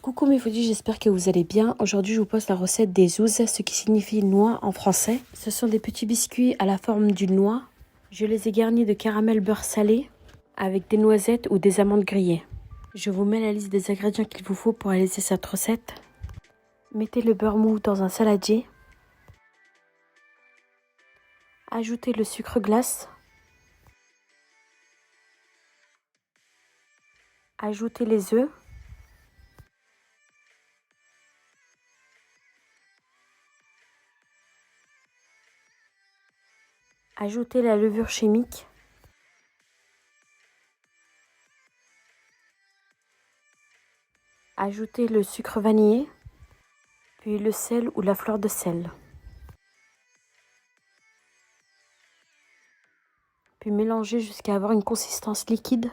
Coucou mes foodies, j'espère que vous allez bien. Aujourd'hui, je vous poste la recette des zouzes, ce qui signifie noix en français. Ce sont des petits biscuits à la forme d'une noix. Je les ai garnis de caramel beurre salé avec des noisettes ou des amandes grillées. Je vous mets la liste des ingrédients qu'il vous faut pour réaliser cette recette. Mettez le beurre mou dans un saladier. Ajoutez le sucre glace. Ajoutez les œufs. Ajoutez la levure chimique. Ajoutez le sucre vanillé, puis le sel ou la fleur de sel. Puis mélangez jusqu'à avoir une consistance liquide.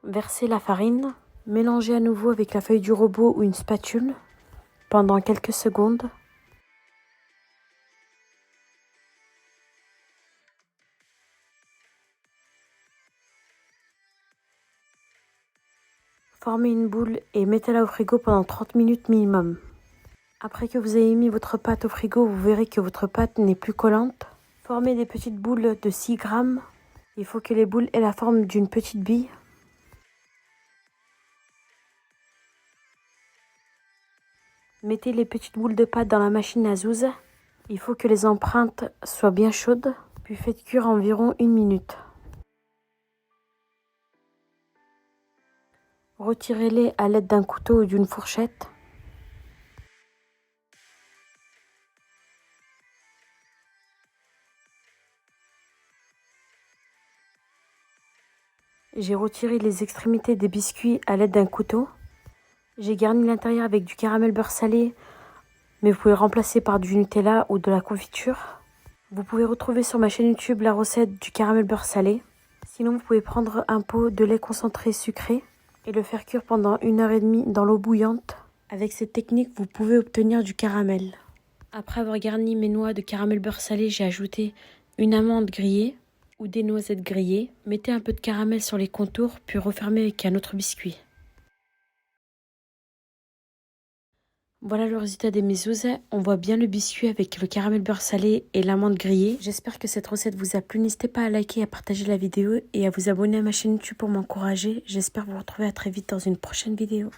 Versez la farine, mélangez à nouveau avec la feuille du robot ou une spatule pendant quelques secondes. Formez une boule et mettez-la au frigo pendant 30 minutes minimum. Après que vous ayez mis votre pâte au frigo, vous verrez que votre pâte n'est plus collante. Formez des petites boules de 6 grammes. Il faut que les boules aient la forme d'une petite bille. Mettez les petites boules de pâte dans la machine à zouz. Il faut que les empreintes soient bien chaudes, puis faites cuire environ 1 minute. Retirez-les à l'aide d'un couteau ou d'une fourchette. J'ai retiré les extrémités des biscuits à l'aide d'un couteau. J'ai garni l'intérieur avec du caramel beurre salé, mais vous pouvez le remplacer par du Nutella ou de la confiture. Vous pouvez retrouver sur ma chaîne YouTube la recette du caramel beurre salé. Sinon, vous pouvez prendre un pot de lait concentré sucré et le faire cuire pendant 1h30 dans l'eau bouillante. Avec cette technique, vous pouvez obtenir du caramel. Après avoir garni mes noix de caramel beurre salé, j'ai ajouté une amande grillée ou des noisettes grillées. Mettez un peu de caramel sur les contours, puis refermez avec un autre biscuit. Voilà le résultat des mes zouzes. On voit bien le biscuit avec le caramel beurre salé et l'amande grillée. J'espère que cette recette vous a plu. N'hésitez pas à liker, à partager la vidéo et à vous abonner à ma chaîne YouTube pour m'encourager. J'espère vous retrouver à très vite dans une prochaine vidéo.